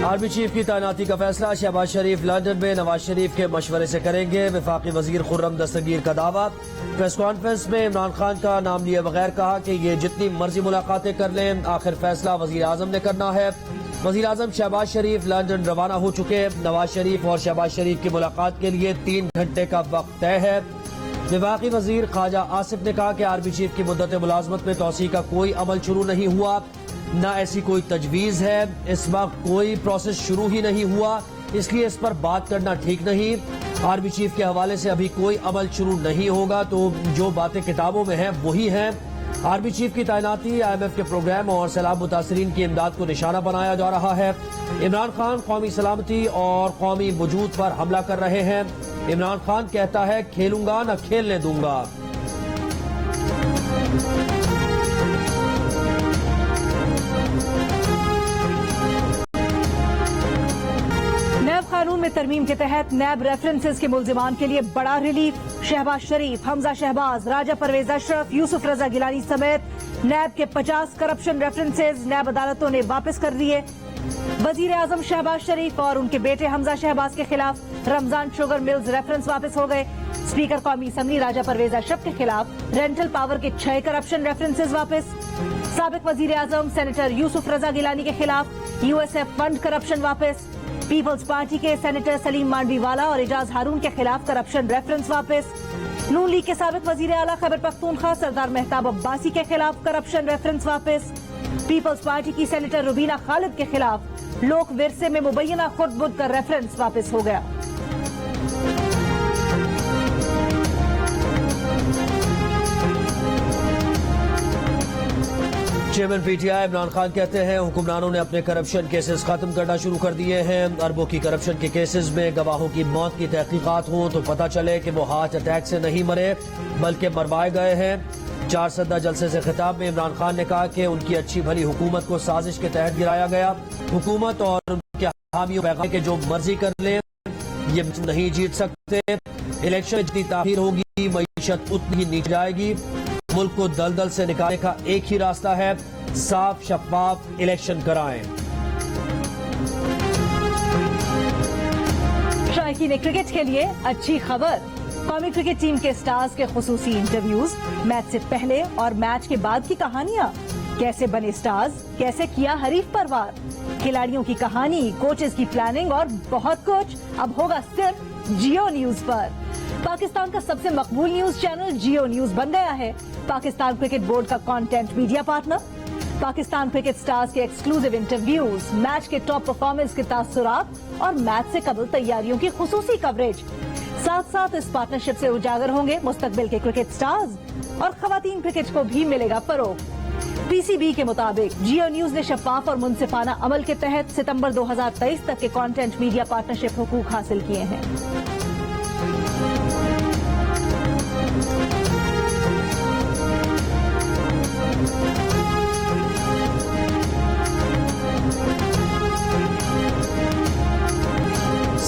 Army chief کی تعیناتی کا فیصلہ، شہباز شریف لندن میں نواز شریف کے مشورے سے کریں گے، وفاقی وزیر خرم دستگیر کا دعویٰ۔ پریس کانفرنس میں عمران خان کا نام لیے بغیر کہا کہ یہ جتنی مرضی ملاقاتیں کر لیں، آخر فیصلہ وزیر اعظم نے کرنا ہے۔ وزیر اعظم شہباز شریف لندن روانہ ہو چکے، نواز شریف اور شہباز شریف کی ملاقات کے لیے 3 گھنٹے کا وقت طے ہے۔ وفاقی وزیر خواجہ آصف نے کہا کہ آرمی چیف کی مدت ملازمت میں توسیع کا کوئی عمل شروع نہیں ہوا، نہ ایسی کوئی تجویز ہے، اس وقت کوئی پروسیس شروع ہی نہیں ہوا، اس لیے اس پر بات کرنا ٹھیک نہیں۔ آرمی چیف کے حوالے سے ابھی کوئی عمل شروع نہیں ہوگا، تو جو باتیں کتابوں میں ہیں وہی ہیں۔ آرمی چیف کی تعیناتی IMF کے پروگرام اور سیلاب متاثرین کی امداد کو نشانہ بنایا جا رہا ہے۔ عمران خان قومی سلامتی اور قومی وجود پر حملہ کر رہے ہیں۔ عمران خان کہتا ہے کھیلوں گا نہ کھیلنے دوں گا۔ نیب قانون میں ترمیم کے تحت نیب ریفرنسز کے ملزمان کے لیے بڑا ریلیف۔ شہباز شریف، حمزہ شہباز، راجہ پرویز اشرف، یوسف رضا گیلانی سمیت نیب کے 50 کرپشن ریفرنسز نیب عدالتوں نے واپس کر دیے۔ وزیر اعظم شہباز شریف اور ان کے بیٹے حمزہ شہباز کے خلاف رمضان شوگر ملز ریفرنس واپس ہو گئے۔ اسپیکر قومی اسمبلی راجہ پرویز اشرف کے خلاف رینٹل پاور کے 6 کرپشن ریفرنسز واپس۔ سابق وزیر اعظم سینیٹر یوسف رضا گیلانی کے خلاف USF فنڈ کرپشن واپس۔ پیپلز پارٹی کے سینیٹر سلیم مانڈوی والا اور اعجاز ہارون کے خلاف کرپشن ریفرنس واپس۔ نون لیگ کے سابق وزیر اعلیٰ خیبر پختونخوا سردار مہتاب عباسی کے خلاف کرپشن ریفرنس واپس۔ پیپلز پارٹی کی سینیٹر روبینہ خالد کے خلاف لوک ورثے میں مبینہ خود بدھ کا ریفرنس واپس ہو گیا۔ چیئرمین PTI عمران خان کہتے ہیں حکمرانوں نے اپنے کرپشن کیسز ختم کرنا شروع کر دیے ہیں۔ اربوں کی کرپشن کے کیسز میں گواہوں کی موت کی تحقیقات ہوں تو پتہ چلے کہ وہ ہارٹ اٹیک سے نہیں مرے بلکہ مروائے گئے ہیں۔ 4 سدہ جلسے سے خطاب میں عمران خان نے کہا کہ ان کی اچھی بھلی حکومت کو سازش کے تحت گرایا گیا۔ حکومت اور ان کے حامیوں پیغام کہ جو مرضی کر لیں یہ نہیں جیت سکتے، الیکشن جتنی تاخیر ہوگی معیشت اتنی ہی نیچے جائے گی۔ ملک کو دلدل سے نکالنے کا ایک ہی راستہ ہے، صاف شفاف الیکشن کرائیں۔ شائقین کرکٹ کے لیے اچھی خبر، قومی کرکٹ ٹیم کے سٹارز کے خصوصی انٹرویوز، میچ سے پہلے اور میچ کے بعد کی کہانیاں، کیسے بنے سٹارز، کیسے کیا حریف پر وار، کھلاڑیوں کی کہانی، کوچز کی پلاننگ اور بہت کچھ اب ہوگا صرف جیو نیوز پر۔ پاکستان کا سب سے مقبول نیوز چینل جیو نیوز بن گیا ہے پاکستان کرکٹ بورڈ کا content media partner. Pakistan cricket stars کے ایکسکلوزیو انٹرویوز، میچ کے ٹاپ پرفارمنس کے تاثرات اور میچ سے قبل تیاریوں کی خصوصی کوریج، ساتھ ساتھ اس پارٹنرشپ سے اجاگر ہوں گے مستقبل کے کرکٹ سٹارز اور خواتین کرکٹ کو بھی ملے گا فروغ۔ PCB کے مطابق جیو نیوز نے شفاف اور منصفانہ عمل کے تحت ستمبر 2023 تک کے کانٹینٹ میڈیا پارٹنرشپ حقوق حاصل کیے ہیں۔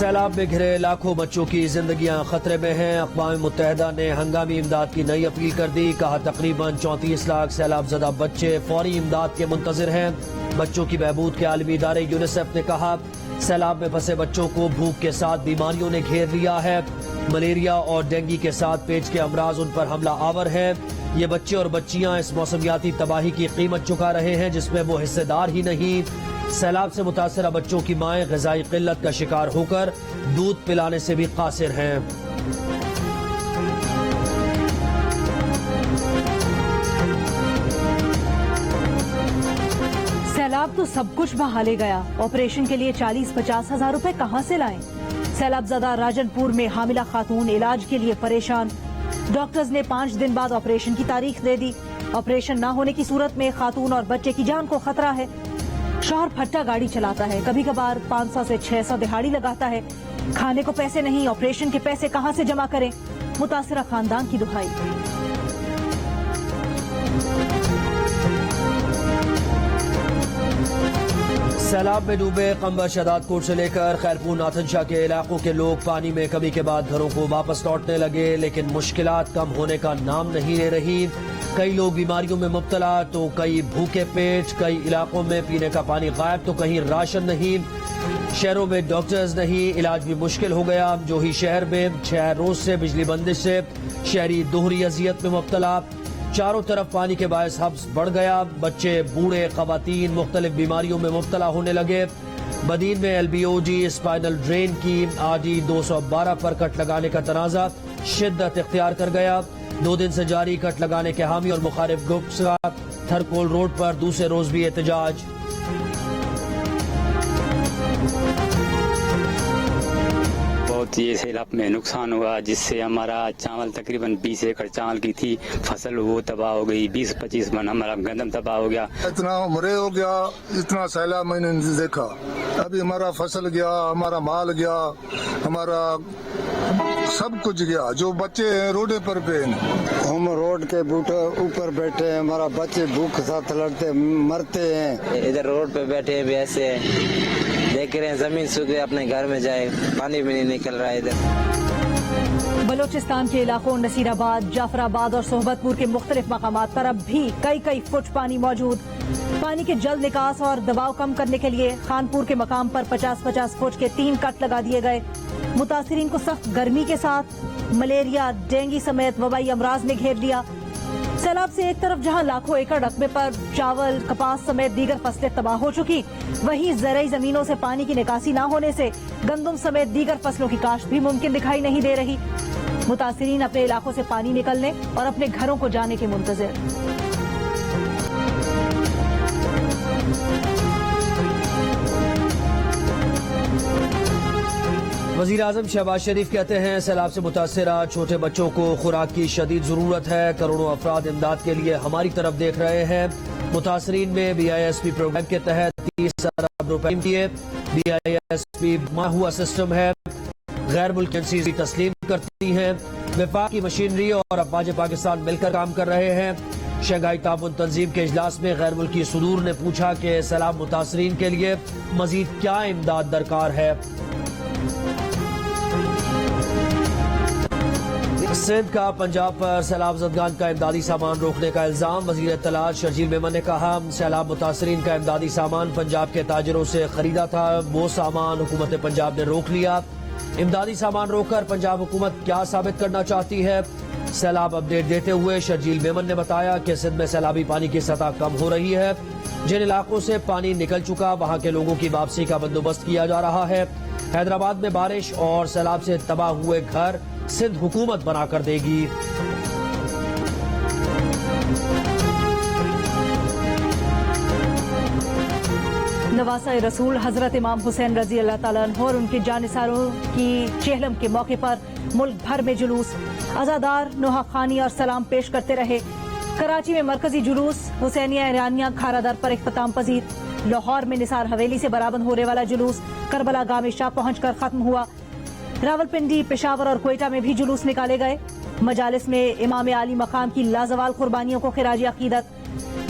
سیلاب میں گھرے لاکھوں بچوں کی زندگیاں خطرے میں ہیں۔ اقوام متحدہ نے ہنگامی امداد کی نئی اپیل کر دی، کہا تقریباً 34 لاکھ سیلاب زدہ بچے فوری امداد کے منتظر ہیں۔ بچوں کی بہبود کے عالمی ادارے UNICEF نے کہا سیلاب میں پھنسے بچوں کو بھوک کے ساتھ بیماریوں نے گھیر لیا ہے، ملیریا اور ڈینگی کے ساتھ پیٹ کے امراض ان پر حملہ آور ہیں۔ یہ بچے اور بچیاں اس موسمیاتی تباہی کی قیمت چکا رہے ہیں جس میں وہ حصے دار ہی نہیں۔ سیلاب سے متاثرہ بچوں کی مائیں غذائی قلت کا شکار ہو کر دودھ پلانے سے بھی قاصر ہیں۔ سیلاب تو سب کچھ بہا لے گیا، آپریشن کے لیے 40-50 ہزار روپے کہاں سے لائیں؟ سیلاب زدہ راجن پور میں حاملہ خاتون علاج کے لیے پریشان، ڈاکٹرز نے 5 دن بعد آپریشن کی تاریخ دے دی۔ آپریشن نہ ہونے کی صورت میں خاتون اور بچے کی جان کو خطرہ ہے۔ شوہر پھٹا گاڑی چلاتا ہے، کبھی کبھار 500 سے 600 دہاڑی لگاتا ہے، کھانے کو پیسے نہیں، آپریشن کے پیسے کہاں سے جمع کریں؟ متاثرہ خاندان کی دہائی۔ سیلاب میں ڈوبے قنبر شداد کوٹ سے لے کر خیرپور ناتھن شاہ کے علاقوں کے لوگ پانی میں کمی کے بعد گھروں کو واپس لوٹنے لگے، لیکن مشکلات کم ہونے کا نام نہیں لے رہی۔ कई लोग बीमारियों में मुब्तला तो कई भूखे पेट, कई इलाकों में पीने का पानी गायब तो कहीं राशन नहीं, शहरों में डॉक्टर्स नहीं, इलाज भी मुश्किल हो गया। जो ही शहर में 6 रोज से बिजली बंदिश से शहरी दोहरी अजियत में मुब्तला, चारों तरफ पानी के बायस हब्स बढ़ गया। बच्चे, बूढ़े, खवातीन मुख्तलिफ बीमारियों में मुब्तला होने लगे। बदीन में LBOG स्पाइनल ड्रेन की RD 212 पर कट लगाने का तनाज़ा शिद्दत इख्तियार कर गया। 2 दिन से जारी कट लगाने के हामी और मुखालिफ ग्रुप्स का थरकोल रोड पर दूसरे रोज भी एहतजाज। बहुत ये सैलाब में नुकसान हुआ, जिससे हमारा चावल तकरीबन 20 एकड़ चावल की थी फसल वो तबाह हो गई। 20-25 मन हमारा गंदम तबाह हो गया। इतना मरे हो गया, इतना सैलाब मैंने नहीं देखा। अभी हमारा फसल गया, हमारा माल गया, हमारा सब कुछ गया। जो बच्चे हैं रोडे पर पे हम रोड के बूटे ऊपर बैठे हैं, हमारा बच्चे भूख साथ लड़ते मरते हैं। इधर रोड पे बैठे हैं भी ऐसे देख रहे हैं, जमीन सूख गई, अपने घर में जाए, पानी भी नहीं निकल रहा है इधर। बलोचिस्तान के इलाकों नसीराबाद, जाफराबाद और सोहबतपुर के मुख्तलिफ मकामात पर अब भी कई फुट पानी मौजूद। पानी के जल्द निकास और दबाव कम करने के लिए खानपुर के मकाम पर 50-50 फुट के 3 कट लगा दिए गए। मुतासिरीन को सख्त गर्मी के साथ मलेरिया, डेंगू समेत वबाई अमराज ने घेर लिया। सैलाब से एक तरफ जहां लाखों एकड़ रकबे पर चावल, कपास समेत दीगर फसलें तबाह हो चुकी, वहीं ज़रई जमीनों से पानी की निकासी न होने से गंदम समेत दीगर फसलों की काश्त भी मुमकिन दिखाई नहीं दे रही। मुतासिरीन अपने इलाकों से पानी निकलने और अपने घरों को जाने के मुंतज़िर। वज़ीर आज़म शहबाज शरीफ कहते हैं सैलाब से मुतासरा छोटे बच्चों को खुराक की शदीद ज़रूरत है। करोड़ों अफराद इमदाद के लिए हमारी तरफ देख रहे हैं। मुतासरीन में BISP प्रोग्राम के तहत 30 अरब रुपए दिए। BISP हुआ सिस्टम है, गैर मुल्की एजेंसीज तस्लीम करती हैं। वफाक की मशीनरी और अफवाज पाकिस्तान मिलकर काम कर रहे हैं। शंघाई ताउन तंजीम के इजलास में गैर मुल्की सुदूर ने पूछा कि सैलाब मुतासरीन के लिए मजीद क्या इमदाद दरकार है। सिंध का पंजाब पर सैलाब ज़दगान का इमदादी सामान रोकने का इल्जाम। वज़ीर इत्तलात शर्जील मेमन ने कहा सैलाब मुतासरीन का इमदादी सामान पंजाब के ताजिरों से खरीदा था, वो सामान हुकूमत पंजाब ने रोक लिया। इमदादी सामान रोककर पंजाब हुकूमत क्या साबित करना चाहती है। सैलाब अपडेट देते हुए शर्जील मेमन ने बताया कि सिंध में सैलाबी पानी की सतह कम हो रही है। जिन इलाकों से पानी निकल चुका वहां के लोगों की वापसी का बंदोबस्त किया जा रहा है। हैदराबाद में बारिश और सैलाब से तबाह हुए घर सिंध हुकूमत बनाकर देगी। नवासा रसूल हजरत इमाम हुसैन रजी अल्लाह ताला अन्हु और उनके जानिसारों की चेहलम के मौके पर मुल्क भर में जुलूस। अज़ादार नोहाखानी और सलाम पेश करते रहे। कराची में मरकजी जुलूस हुसैनिया ईरानिया खारादर पर इख्तिताम पजीर। लाहौर में निसार हवेली से बरामद होने वाला जुलूस करबला गामे शाह पहुंचकर खत्म हुआ। रावलपिंडी, पेशावर और कोयटा में भी जुलूस निकाले गए। मजालिस में इमाम आली मकाम की लाजवाल कुर्बानियों को खिराज अकीदत।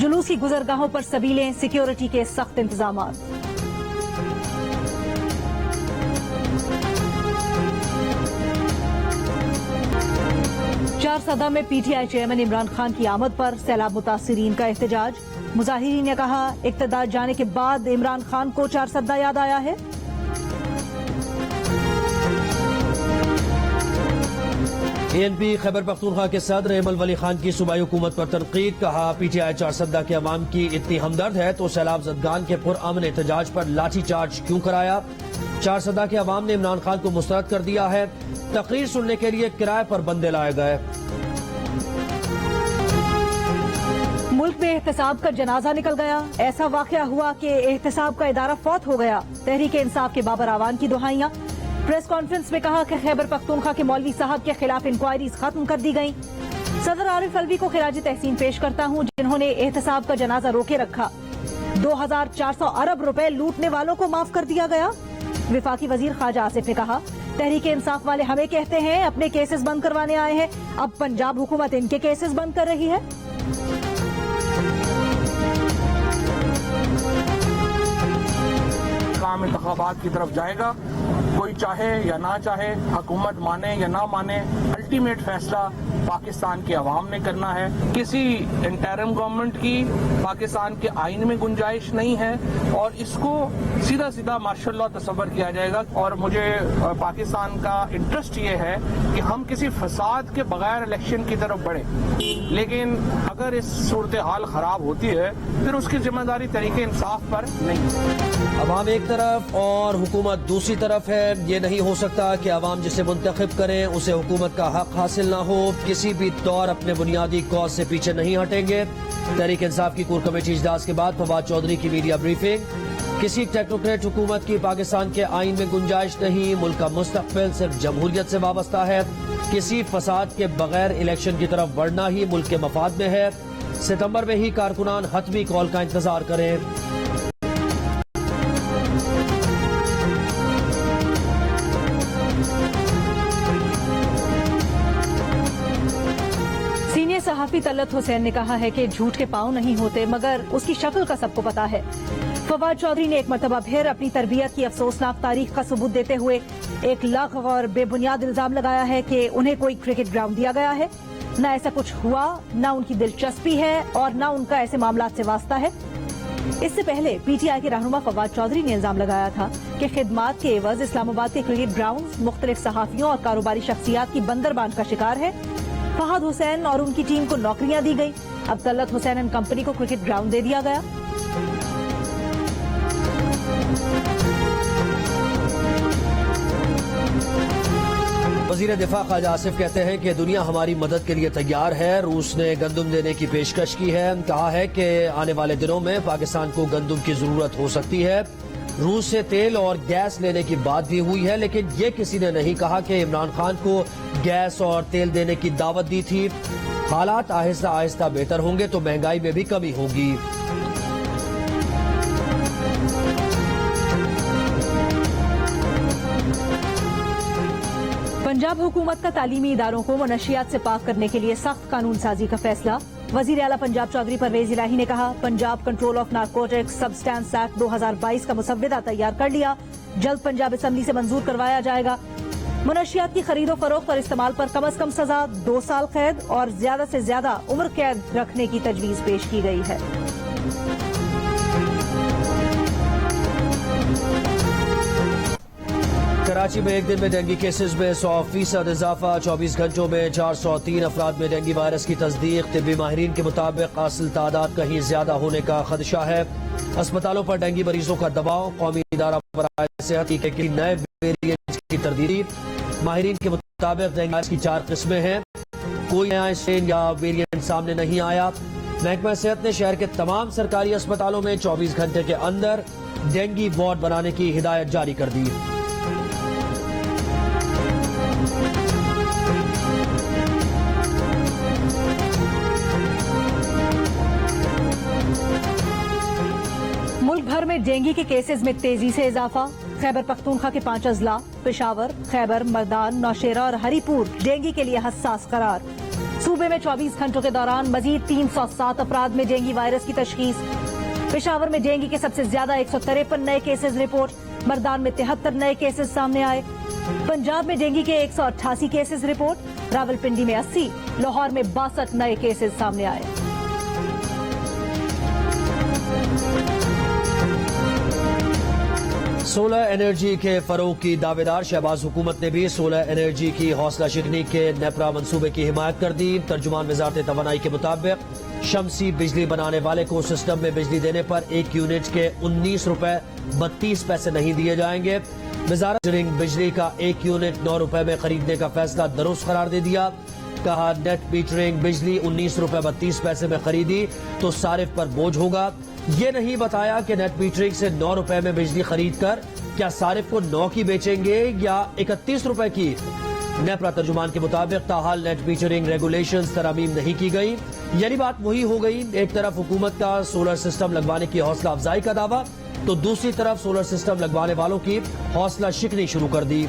जुलूस की गुजरगाहों पर सबीलें, सिक्योरिटी के सख्त इंतजाम। चारसदा में PTI चेयरमैन इमरान खान की आमद पर सैलाब मुतासिरीन का एहतजाज। मुजाहिरीन ने कहा इक़्तिदार जाने के बाद इमरान खान को चारसदा याद आया है। ANP खैबर पख्तूनख्वा के सदर एमल वली खान की सूबाई हुकूमत पर तनकीद। कहा PTI चारसदा के अवाम की इतनी हमदर्द है तो सैलाब ज़दगान के पुरअमन एहतजाज पर लाठी चार्ज क्यों कराया। चारसदा के अवाम ने इमरान खान को मुस्तरद कर दिया है। तकरीर सुनने के लिए किराए पर बंदे लाए गए। मुल्क में एहतसाब का जनाजा निकल गया। ऐसा वाकया हुआ कि एहतसाब का इदारा फौत हो गया। तहरीक इंसाफ के बाबर आवान की दुहाइयां। प्रेस कॉन्फ्रेंस में कहा कि खैबर पख्तूनख्वा के मौलवी साहब के खिलाफ इंक्वायरीज खत्म कर दी गई। सदर आरिफ अलवी को खिराज तहसीन पेश करता हूँ जिन्होंने एहतसाब का जनाजा रोके रखा। 2400 अरब रुपए लूटने वालों को माफ कर दिया गया। विफाकी वजीर ख्वाजा आसिफ ने कहा तहरीक इंसाफ वाले हमें कहते हैं अपने केसेस बंद करवाने आए हैं, अब पंजाब हुकूमत इनके केसेस बंद कर रही है। काम इंतखाबात की तरफ जाएगा। कोई चाहे या ना चाहे, हुकूमत माने या ना माने, अल्टीमेट फैसला पाकिस्तान की अवाम ने करना है। किसी इंटरिम गवर्नमेंट की पाकिस्तान के आइन में गुंजाइश नहीं है और इसको सीधा सीधा माशाल्लाह तसव्वुर किया जाएगा। और मुझे पाकिस्तान का इंटरेस्ट ये है कि हम किसी फसाद के बगैर इलेक्शन की तरफ बढ़े, लेकिन अगर इस सूरत हाल खराब होती है फिर उसकी जिम्मेदारी तरीके इंसाफ पर नहीं। अवाम एक तरफ और हुकूमत दूसरी तरफ है। ये नहीं हो सकता कि अवाम जिसे मुंतखब करें उसे हुकूमत का हक हासिल ना हो। किसी भी दौर अपने बुनियादी कॉज से पीछे नहीं हटेंगे। तहरीक इंसाफ की कोर कमेटी इजलास के बाद फवाद चौधरी की मीडिया ब्रीफिंग। किसी टेक्नोक्रेट हुकूमत की पाकिस्तान के आइन में गुंजाइश नहीं। मुल्क का मुस्तकबिल सिर्फ जमहूरियत से वाबस्ता है। किसी फसाद के बगैर इलेक्शन की तरफ बढ़ना ही मुल्क के मफाद में है। सितंबर में ही कारकुनान हतमी कॉल का इंतजार करें। सीनियर सहाफी तलत हुसैन ने कहा है कि झूठ के पांव नहीं होते मगर उसकी शक्ल का सबको पता है। फवाद चौधरी ने एक मरतबा फिर अपनी तरबियत की अफसोसनाक तारीख का सबूत देते हुए एक लाग़व और बेबुनियाद इल्जाम लगाया है कि उन्हें कोई क्रिकेट ग्राउंड दिया गया है। न ऐसा कुछ हुआ, न उनकी दिलचस्पी है और न उनका ऐसे मामलात से वास्ता है। इससे पहले पीटीआई के रहनुमा फवाद चौधरी ने इल्जाम लगाया था कि खिदमात के एवज इस्लामाबाद के क्रिकेट ग्राउंड मुख्तलिफ सहाफियों और कारोबारी शख्सियात की बंदरबांट का शिकार है। फहाद हुसैन और उनकी टीम को नौकरियां दी गई। अब तलत हुसैन एंड कंपनी को क्रिकेट ग्राउंड दे दिया गया। वजीर दिफा ख्वाजा आसिफ कहते हैं कि दुनिया हमारी मदद के लिए तैयार है। रूस ने गंदम देने की पेशकश की है। कहा है कि आने वाले दिनों में पाकिस्तान को गंदम की जरूरत हो सकती है। रूस से तेल और गैस लेने की बात भी हुई है, लेकिन ये किसी ने नहीं कहा कि इमरान खान को गैस और तेल देने की दावत दी थी। हालात आहिस्ता आहिस्ता बेहतर होंगे तो महंगाई में भी कमी होगी। पंजाब हुकूमत का तालीमी इदारों को मनशियात से पाक करने के लिए सख्त कानून साजी का फैसला। वजीर आला पंजाब चौधरी परवेज इलाही ने कहा, Punjab control of narcotics substance act 2022 का मुसव्विदा तैयार कर लिया, जल्द पंजाब असेंबली से मंजूर करवाया जाएगा। मनशियात की खरीदो फरोख्त और इस्तेमाल पर कम अज कम सजा 2 साल कैद और ज्यादा से ज्यादा उम्र कैद रखने की तजवीज पेश की गई है। कराची में एक दिन में डेंगू केसेस में 100% इजाफा। 24 घंटों में 403 अफराद में डेंगू वायरस की तस्दीक। तिब्बी माहिरीन के मुताबिक असल तादाद कहीं ज्यादा होने का खदशा है। अस्पतालों पर डेंगू मरीजों का दबाव। कौमी इदारा बराए सेहत के नए वेरिएंट की तरदीदी। माहिरीन के मुताबिक डेंगू वायरस की 4 किस्में हैं। कोई नया स्ट्रेन या वेरिएंट सामने नहीं आया। महकमा सेहत ने शहर के तमाम सरकारी अस्पतालों में 24 घंटे के अंदर डेंगू वार्ड बनाने की हिदायत जारी कर दी। मुल्क भर में डेंगू के केसेस में तेजी से इजाफा। खैबर पख्तूनख्वा के 5 अजला पेशावर, खैबर, मर्दान, नौशेरा और हरीपुर डेंगू के लिए हसास करार। सूबे में 24 घंटों के दौरान मजीद 307 अफराद में डेंगू वायरस की तशखीस। पेशावर में डेंगू के सबसे ज्यादा 153 नए केसेस रिपोर्ट। मर्दान में 73 नए केसेस सामने आए। पंजाब में डेंगू के 188 केसेस रिपोर्ट। रावलपिंडी में 80, लाहौर में 62 नए केसेस सामने आए। सोलर एनर्जी के फरोग की दावेदार शहबाज हुकूमत ने भी सोलर एनर्जी की हौसला शिकनी के नेपरा मंसूबे की हिमायत कर दी। तर्जुमान वजारत तवानाई के मुताबिक शमसी बिजली बनाने वाले को सिस्टम में बिजली देने पर 1 यूनिट के 19 रुपए 32 पैसे नहीं दिए जाएंगे। वजारत बिजली का 1 यूनिट 9 रुपए में खरीदने का फैसला दुरुस्त करार दे दिया। कहा, नेट मीटरिंग बिजली 19 रुपए 32 पैसे में खरीदी तो सारिफ पर बोझ होगा। ये नहीं बताया कि नेट मीटरिंग से 9 रुपए में बिजली खरीद कर क्या सारिफ को 9 की बेचेंगे या 31 रुपए की। नेपरा तर्जुमान के मुताबिक ताहाल नेट मीटरिंग रेगुलेशंस तरमीम नहीं की गई। यानी बात वही हो गई, एक तरफ हुकूमत का सोलर सिस्टम लगवाने की हौसला अफजाई का दावा तो दूसरी तरफ सोलर सिस्टम लगवाने वालों की हौसला शिकनी शुरू कर दी।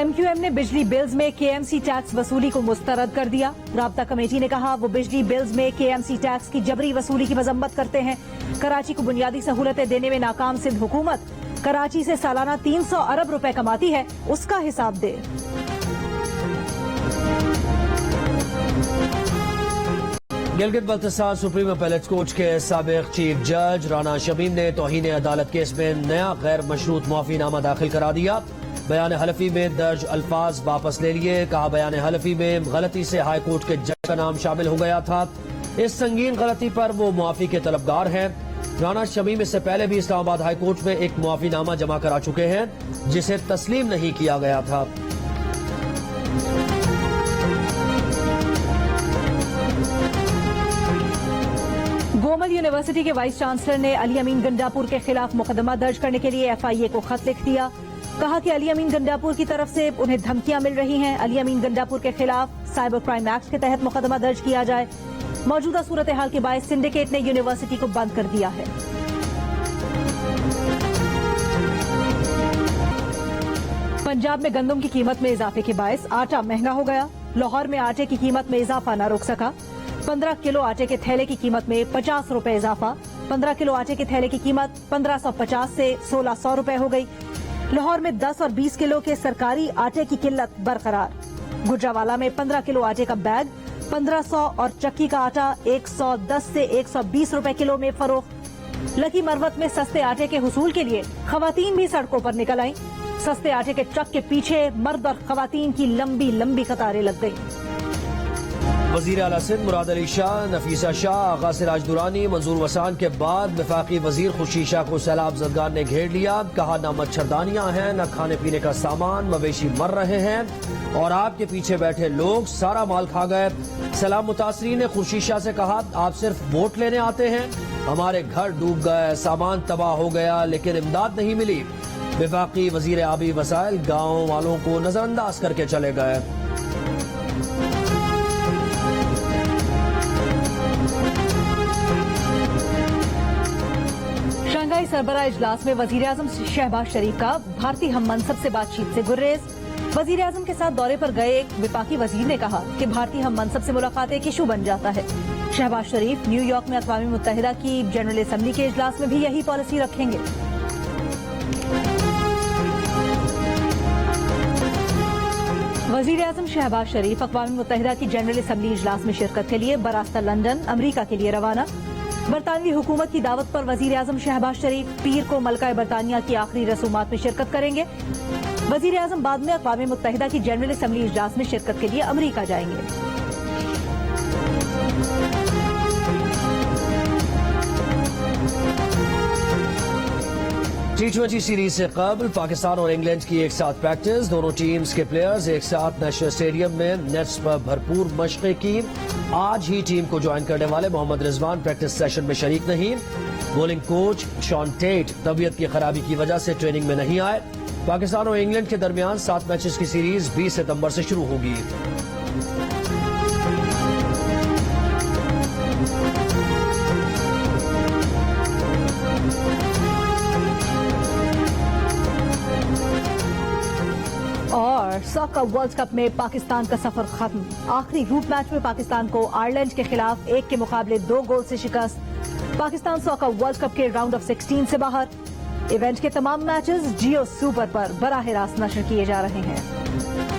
MQM ने बिजली बिल्स में KMC टैक्स वसूली को मुस्तरद कर दिया। राब्ता कमेटी ने कहा वो बिजली बिल्स में KMC टैक्स की जबरी वसूली की मजम्मत करते हैं। कराची को बुनियादी सहूलतें देने में नाकाम सिंध हुकूमत कराची से सालाना 300 अरब रुपए कमाती है, उसका हिसाब दे। Gilgit Baltistan supreme appellate court के साबिक चीफ जज राना शमीम ने तौहीन अदालत केस में नया गैर मशरूत मुआफीनामा दाखिल करा दिया। बयान हलफी में दर्ज अल्फाज वापस ले लिए। कहा बयान हलफी में गलती से हाई कोर्ट के जज का नाम शामिल हो गया था। इस संगीन गलती पर वो मुआफी के तलबगार हैं। राना शमीम इससे पहले भी इस्लामाबाद हाई कोर्ट में एक मुआफीनामा जमा करा चुके हैं जिसे तस्लीम नहीं किया गया था। गोमल यूनिवर्सिटी के वाइस चांसलर ने अली अमीन गंडापुर के खिलाफ मुकदमा दर्ज करने के लिए FIA को खत लिख दिया। कहा कि अली अमीन गंडापुर की तरफ से उन्हें धमकियां मिल रही हैं। अली अमीन गंडापुर के खिलाफ साइबर क्राइम एक्ट के तहत मुकदमा दर्ज किया जाए। मौजूदा सूरत हाल के बायस सिंडिकेट ने यूनिवर्सिटी को बंद कर दिया है। पंजाब में गंदम की कीमत में इजाफे के बायस आटा महंगा हो गया। लाहौर में आटे की कीमत में इजाफा न रोक सका। 15 किलो आटे के थैले की कीमत में 50 रुपए इजाफा। 15 किलो आटे के थैले की कीमत 1550 से 1600 रुपए हो गई। लाहौर में 10 और 20 किलो के सरकारी आटे की किल्लत बरकरार। गुजरावाला में 15 किलो आटे का बैग 1500 और चक्की का आटा 110 से 120 रुपए किलो में फरोख्त। लकी मरवत में सस्ते आटे के हुसूल के लिए खवातीन भी सड़कों पर निकल आईं। सस्ते आटे के ट्रक के पीछे मर्द और खवातीन की लंबी लंबी कतारें लग गईं। वजीर आला सिंध मुराद अली शाह, नफीसा शाह, आगा सिराज दुरानी, मंजूर वसान के बाद वफाकी वजीर खुर्शीद शाह को सैलाब जदगान ने घेर लिया। कहा न मच्छरदानियां हैं, न खाने पीने का सामान, मवेशी मर रहे हैं और आपके पीछे बैठे लोग सारा माल खा गए। सैलाब मुतासरीन ने खुर्शीद शाह से कहा आप सिर्फ वोट लेने आते हैं, हमारे घर डूब गए, सामान तबाह हो गया लेकिन इमदाद नहीं मिली। वफाकी वजीर आबी वसाइल गाँव वालों को नजरअंदाज करके चले गए। शंघाई सरबराह इजलास में वजीर आजम शहबाज शरीफ का भारतीय हम मनसब से बातचीत से गुर्रेज। वजीर आजम के साथ दौरे पर गए एक विपाकी वजीर ने कहा कि भारतीय हम मनसब से मुलाकात एक इशू बन जाता है। शहबाज शरीफ न्यूयॉर्क में अक़वाम मुत्तहिदा की जनरल असम्बली के इजलास में भी यही पॉलिसी रखेंगे। वजीर आजम शहबाज शरीफ अक़वाम मुत्तहिदा की जनरल असम्बली इजलास में शिरकत के लिए बरास्ता लंदन अमरीका के लिए रवाना। बरतानवी हुकूमत की दावत पर वजीर आजम शहबाज शरीफ पीर को मलका बरतानिया की आखिरी रसूमात में शिरकत करेंगे। वजीर आजम बाद में अक़वाम मुत्तहिदा की जनरल असम्बली इजलास में शिरकत के लिए अमरीका जाएंगे। T20 सीरीज से कबल पाकिस्तान और इंग्लैंड की एक साथ प्रैक्टिस। दोनों टीम्स के प्लेयर्स एक साथ नेशनल स्टेडियम में नेट्स पर भरपूर मशक़ें की। आज ही टीम को ज्वाइन करने वाले मोहम्मद रिजवान प्रैक्टिस सेशन में शरीक नहीं। बॉलिंग कोच शॉन टेट तबीयत की खराबी की वजह से ट्रेनिंग में नहीं आए। पाकिस्तान और इंग्लैंड के दरमियान 7 मैचेस की सीरीज 20 सितंबर से शुरू होगी। और सॉकर वर्ल्ड कप में पाकिस्तान का सफर खत्म। आखिरी ग्रुप मैच में पाकिस्तान को आयरलैंड के खिलाफ 1 के मुकाबले 2 गोल से शिकस्त। पाकिस्तान सॉकर वर्ल्ड कप के राउंड ऑफ 16 से बाहर। इवेंट के तमाम मैचेस जियो सुपर पर बराह रास्त नशर किए जा रहे हैं।